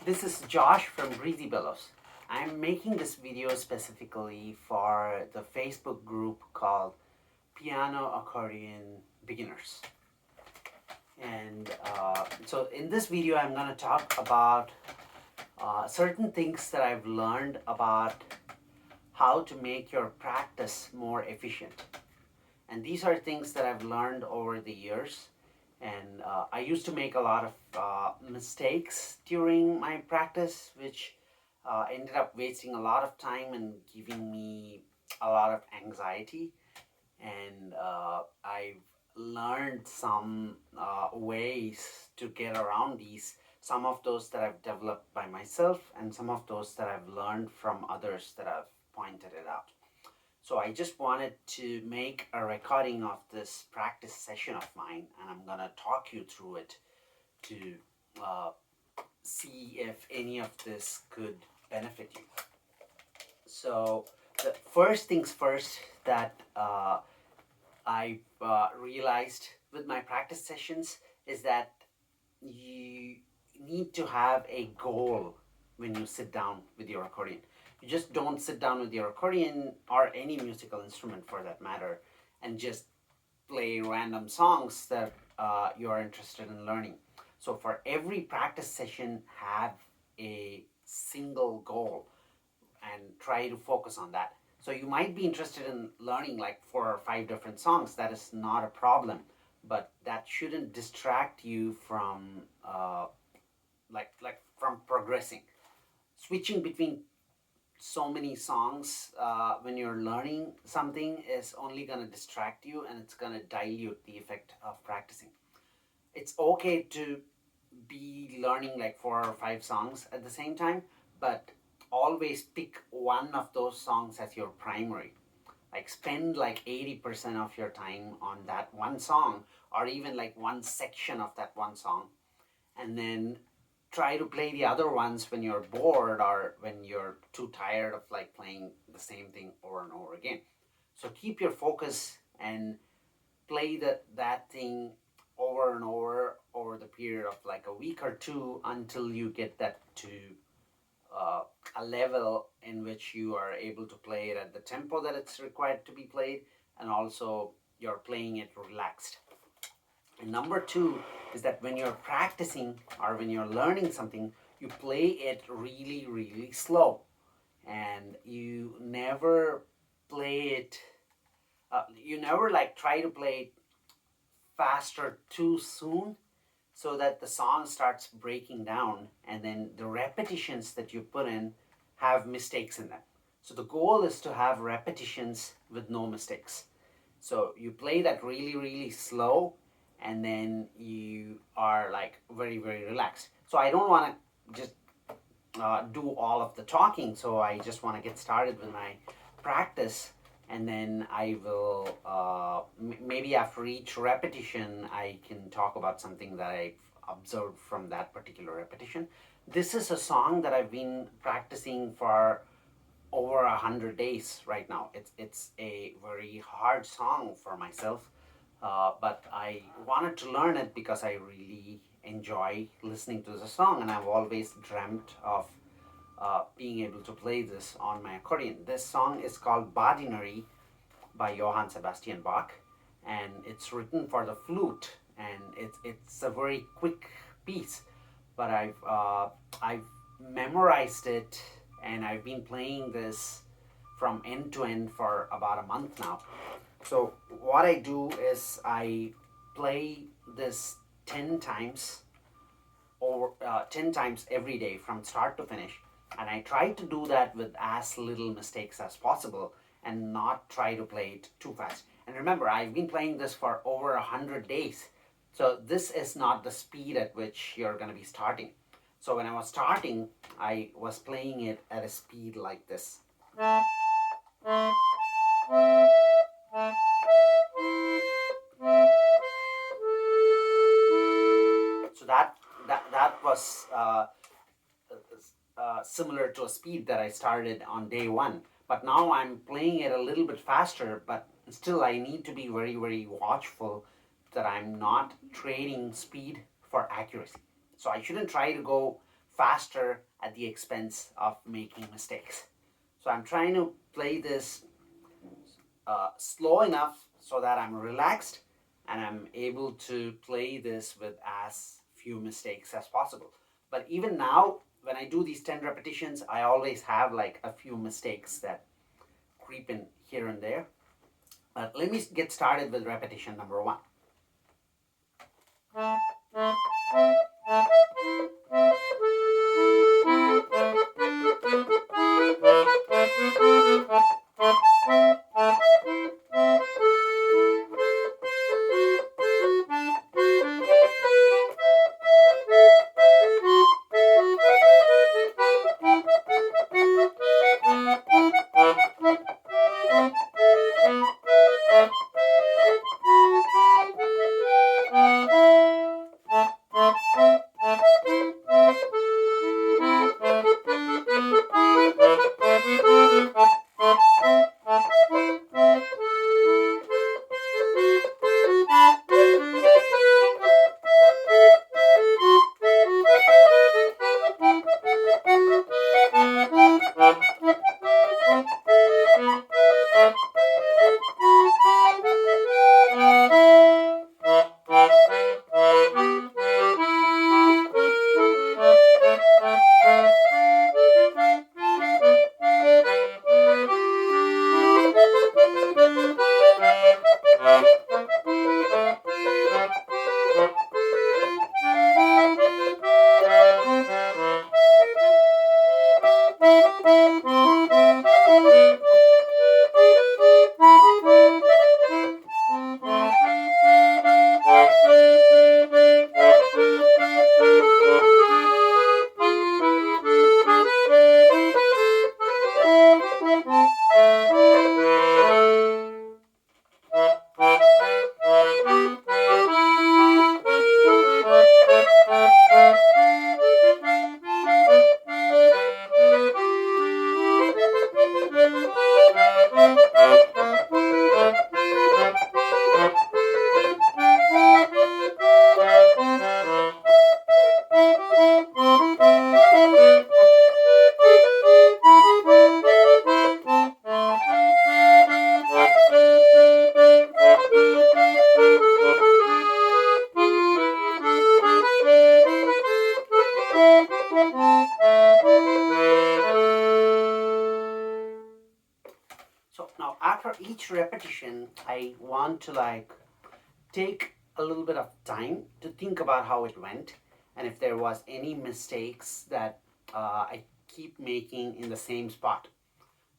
This is Josh from Bellows. I'm making this video specifically for the Facebook group called Piano Accordion Beginners. And so in this video, I'm going to talk about certain things that I've learned about how to make your practice more efficient. And these are things that I've learned over the years. And I used to make a lot of mistakes during my practice, which ended up wasting a lot of time and giving me a lot of anxiety. And I've learned some ways to get around these. Some of those that I've developed by myself, and some of those that I've learned from others that have pointed it out. So I just wanted to make a recording of this practice session of mine, and I'm gonna talk you through it to uh, see if any of this could benefit you. So the first things first that I realized with my practice sessions is that you need to have a goal when you sit down with your accordion. You just don't sit down with your accordion or any musical instrument for that matter and just play random songs that you are interested in learning. So for every practice session, have a single goal and try to focus on that. So you might be interested in learning like 4 or 5 different songs. That is not a problem, but that shouldn't distract you from from progressing. Switching between so many songs when you're learning something is only going to distract you, and it's going to dilute the effect of practicing. It's okay to be learning like 4 or 5 songs at the same time, but always pick one of those songs as your primary. Like spend like 80% of your time on that one song, or even like one section of that one song, and then try to play the other ones when you're bored or when you're too tired of like playing the same thing over and over again. So keep your focus and play that thing over and over the period of like a week or two until you get that to a level in which you are able to play it at the tempo that it's required to be played, and also you're playing it relaxed. And number two is that when you're practicing or when you're learning something, you play it really, really slow. And you never play it, you never like try to play it faster too soon so that the song starts breaking down and then the repetitions that you put in have mistakes in them. So the goal is to have repetitions with no mistakes. So you play that really, really slow, and then you are like very, very relaxed. So I don't want to just do all of the talking, so I just want to get started with my practice, and then I will maybe after each repetition I can talk about something that I've observed from that particular repetition. This is a song that I've been practicing for over 100 days right now. It's a very hard song for myself, but I wanted to learn it because I really enjoy listening to the song, and I've always dreamt of being able to play this on my accordion. This song is called Badinari by Johann Sebastian Bach, and it's written for the flute, and it's a very quick piece, but I've memorized it, and I've been playing this from end to end for about a month now. So what I do is I play this 10 times or 10 times every day from start to finish, and I try to do that with as little mistakes as possible and not try to play it too fast. And remember, I've been playing this for over 100 days, so this is not the speed at which you're going to be starting. So when I was starting, I was playing it at a speed like this. So that was similar to a speed that I started on day one. But now I'm playing it a little bit faster, but still I need to be very, very watchful that I'm not trading speed for accuracy. So I shouldn't try to go faster at the expense of making mistakes. So I'm trying to play this slow enough so that I'm relaxed and I'm able to play this with as few mistakes as possible. But even now, when I do these 10 repetitions, I always have like a few mistakes that creep in here and there. But let me get started with repetition number 1. So now after each repetition, I want to like take a little bit of time to think about how it went and if there was any mistakes that I keep making in the same spot.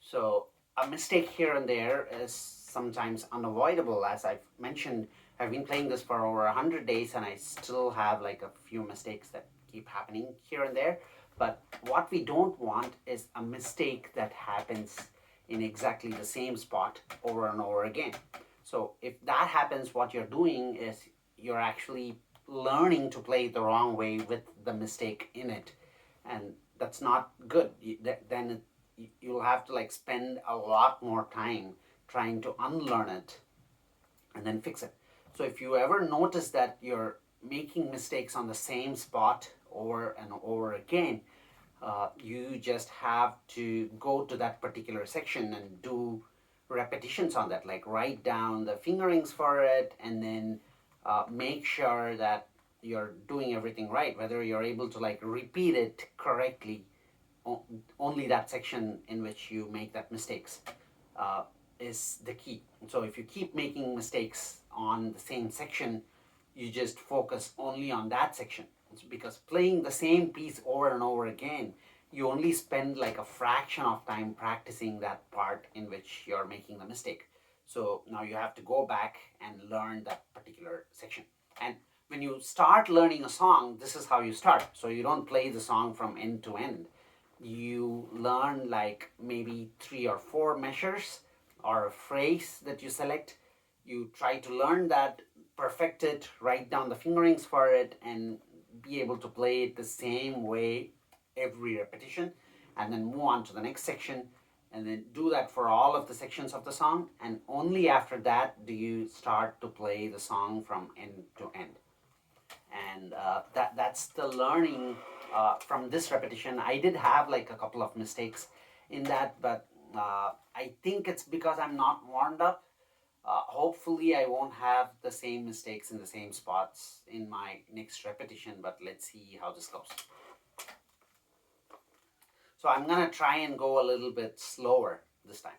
So a mistake here and there is sometimes unavoidable. As I've mentioned, I've been playing this for over 100 days and I still have like a few mistakes that keep happening here and there. But what we don't want is a mistake that happens in exactly the same spot over and over again. So if that happens, what you're doing is you're actually learning to play it the wrong way with the mistake in it. And that's not good. Then you'll have to like spend a lot more time trying to unlearn it and then fix it. So if you ever notice that you're making mistakes on the same spot over and over again, you just have to go to that particular section and do repetitions on that, like write down the fingerings for it and then make sure that you're doing everything right, whether you're able to like repeat it correctly, only that section in which you make that mistakes uh, is the key. So if you keep making mistakes on the same section, you just focus only on that section. It's because playing the same piece over and over again, you only spend like a fraction of time practicing that part in which you're making the mistake. So now you have to go back and learn that particular section. And when you start learning a song, this is how you start. So you don't play the song from end to end. You learn like maybe 3 or 4 measures or a phrase that you select. You try to learn that, perfect it, write down the fingerings for it, and be able to play it the same way every repetition, and then move on to the next section, and then do that for all of the sections of the song, and only after that do you start to play the song from end to end. And that's the learning from this repetition. I did have like a couple of mistakes in that, but I think it's because I'm not warmed up. Hopefully, I won't have the same mistakes in the same spots in my next repetition, but let's see how this goes. So I'm gonna try and go a little bit slower this time.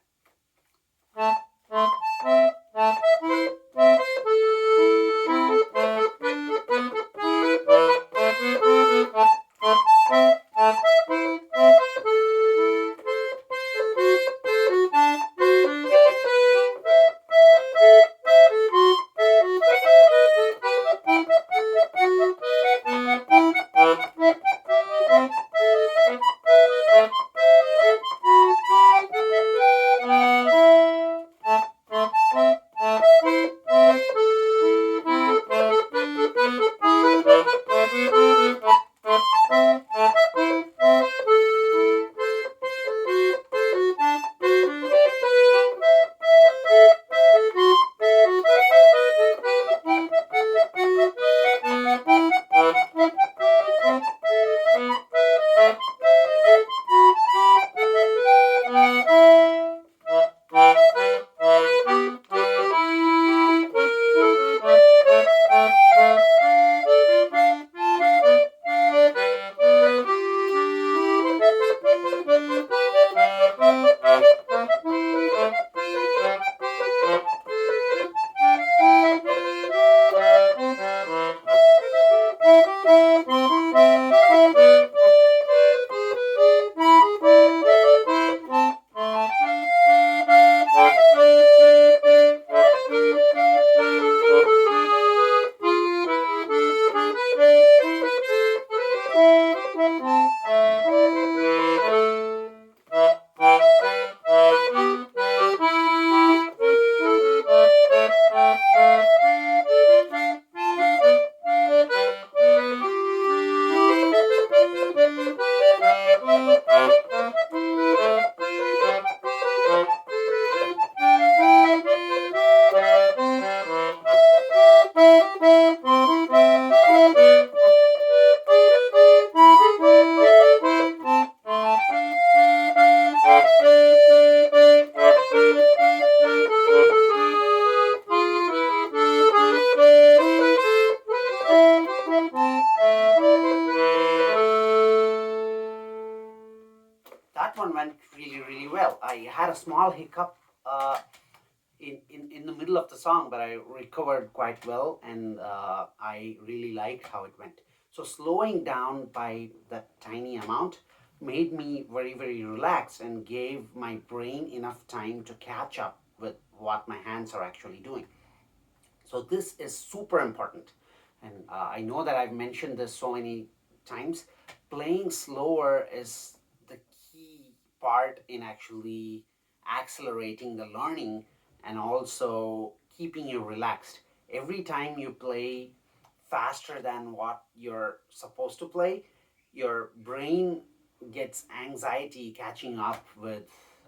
That one went really, really well. I had a small hiccup in the middle of the song, but I recovered quite well, and I really liked how it went. So slowing down by that tiny amount made me very, very relaxed and gave my brain enough time to catch up with what my hands are actually doing. So this is super important. And I know that I've mentioned this so many times. Playing slower is the key part in actually accelerating the learning and also keeping you relaxed. Every time you play faster than what you're supposed to play, your brain gets anxiety catching up with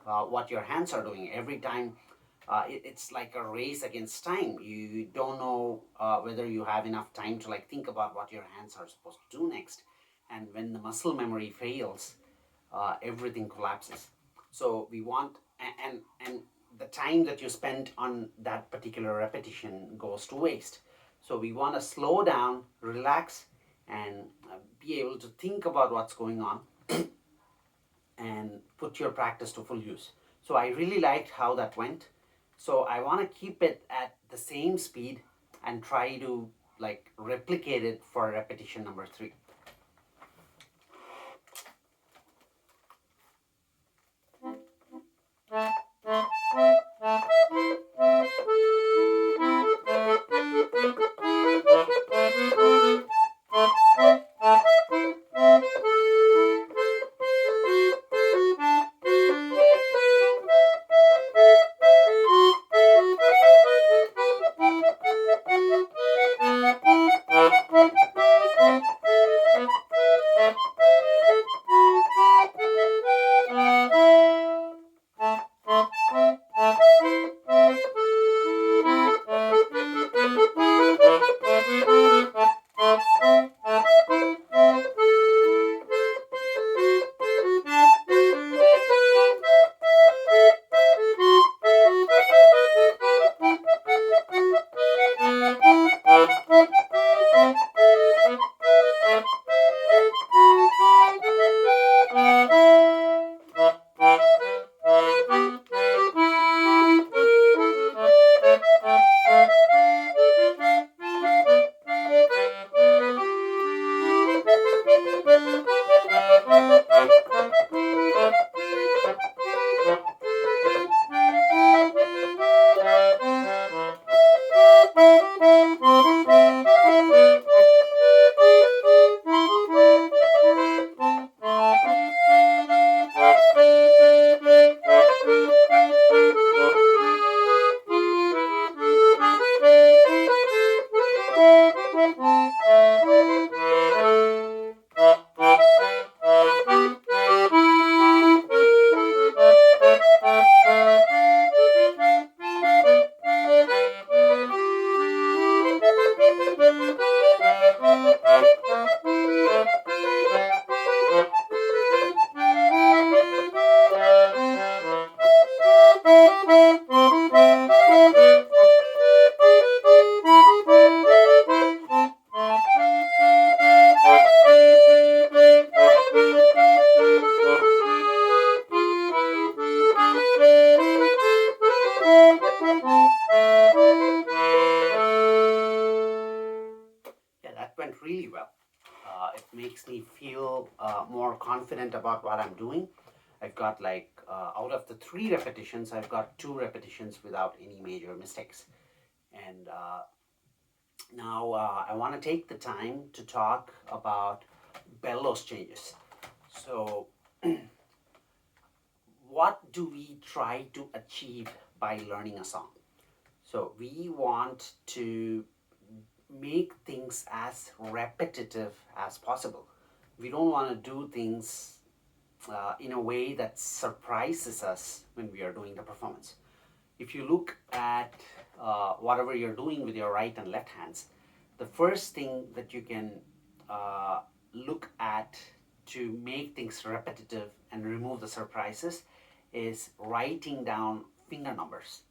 what your hands are doing. Every time it's like a race against time. You don't know whether you have enough time to like think about what your hands are supposed to do next. And when the muscle memory fails, everything collapses. So we want and the time that you spend on that particular repetition goes to waste. So we want to slow down, relax, and be able to think about what's going on and put your practice to full use. So I really liked how that went. So I want to keep it at the same speed and try to like replicate it for repetition number 3. really well. It makes me feel more confident about what I'm doing. I've got like out of the 3 repetitions, I've got 2 repetitions without any major mistakes. And now I want to take the time to talk about Bellows changes. So, what do we try to achieve by learning a song? So, we want to make things as repetitive as possible. We don't want to do things in a way that surprises us when we are doing the performance. If you look at whatever you're doing with your right and left hands, the first thing that you can look at to make things repetitive and remove the surprises is writing down finger numbers.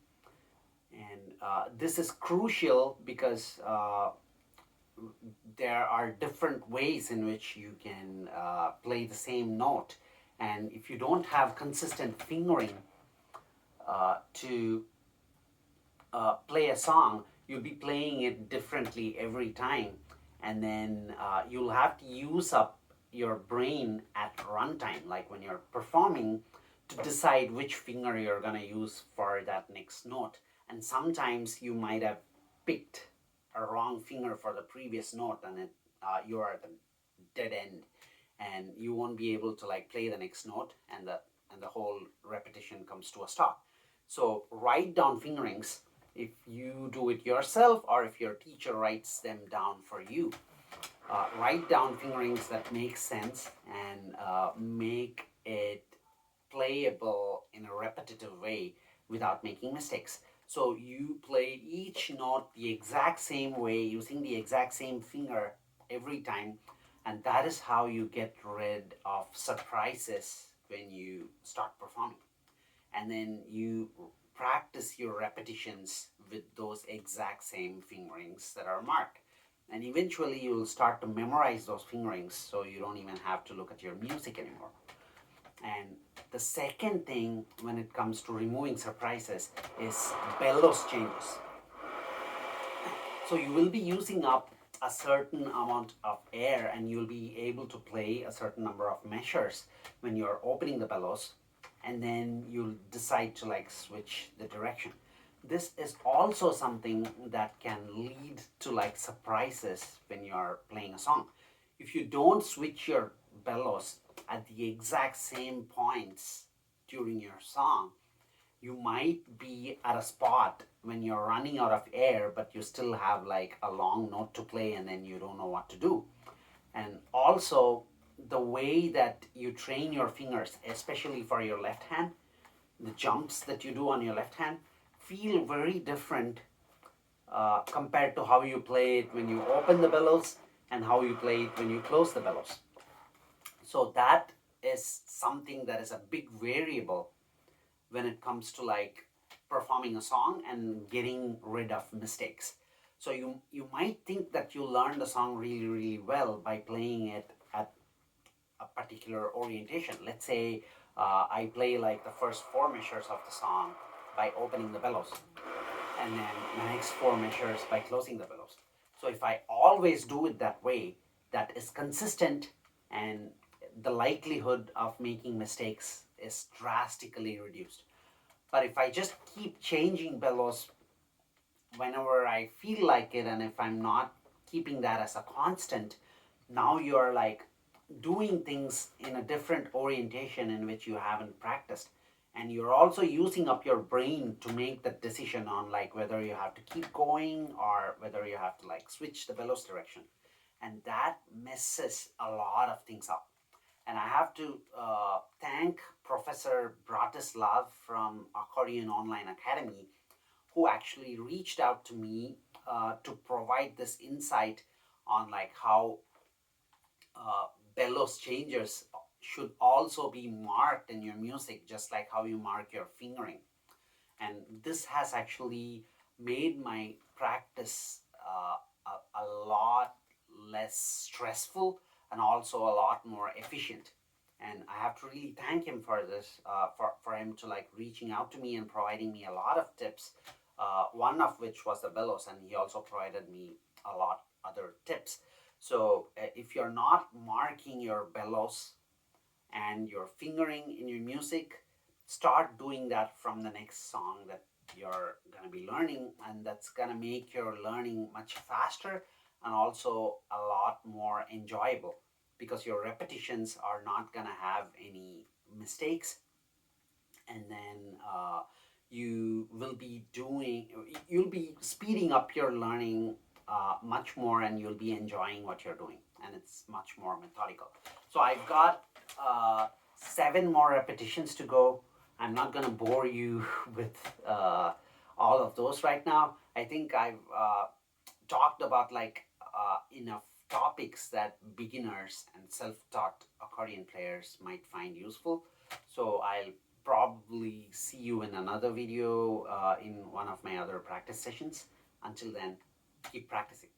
And this is crucial because there are different ways in which you can play the same note. And if you don't have consistent fingering to play a song, you'll be playing it differently every time. And then you'll have to use up your brain at runtime, like when you're performing, to decide which finger you're going to use for that next note. And sometimes you might have picked a wrong finger for the previous note, and you're at the dead end, and you won't be able to like play the next note, and the whole repetition comes to a stop. So write down fingerings if you do it yourself or if your teacher writes them down for you. Write down fingerings that make sense and make it playable in a repetitive way without making mistakes. So you play each note the exact same way using the exact same finger every time, and that is how you get rid of surprises when you start performing. And then you practice your repetitions with those exact same fingerings that are marked. And eventually you will start to memorize those fingerings so you don't even have to look at your music anymore. And the second thing when it comes to removing surprises is Bellows changes. So you will be using up a certain amount of air and you'll be able to play a certain number of measures when you're opening the bellows, and then you'll decide to like switch the direction. This is also something that can lead to like surprises when you're playing a song. If you don't switch your bellows at the exact same points during your song, you might be at a spot when you're running out of air, but you still have like a long note to play and then you don't know what to do. And also, the way that you train your fingers, especially for your left hand, the jumps that you do on your left hand feel very different compared to how you play it when you open the bellows and how you play it when you close the bellows. So that is something that is a big variable when it comes to like performing a song and getting rid of mistakes. So you might think that you learned the song really, really well by playing it at a particular orientation. Let's say I play like the first 4 measures of the song by opening the bellows, and then the next 4 measures by closing the bellows. So if I always do it that way, that is consistent, and the likelihood of making mistakes is drastically reduced. But if I just keep changing bellows whenever I feel like it, and if I'm not keeping that as a constant, now you're like doing things in a different orientation in which you haven't practiced. And you're also using up your brain to make that decision on like whether you have to keep going or whether you have to like switch the bellows direction. And that messes a lot of things up. And I have to thank Professor Bratislav from Accordion Online Academy, who actually reached out to me to provide this insight on like how bellows changes should also be marked in your music, just like how you mark your fingering. And this has actually made my practice a lot less stressful and also a lot more efficient. And I have to really thank him for this, for him to like reaching out to me and providing me a lot of tips. One of which was the bellows, and he also provided me a lot other tips. So if you're not marking your bellows and your fingering in your music, start doing that from the next song that you're going to be learning, and that's going to make your learning much faster and also a lot more enjoyable, because your repetitions are not going to have any mistakes. And then you'll be speeding up your learning much more, and you'll be enjoying what you're doing, and it's much more methodical. So I've got 7 more repetitions to go. I'm not going to bore you with all of those right now. I think I've talked about enough topics that beginners and self-taught accordion players might find useful. So I'll probably see you in another video in one of my other practice sessions. Until then, keep practicing.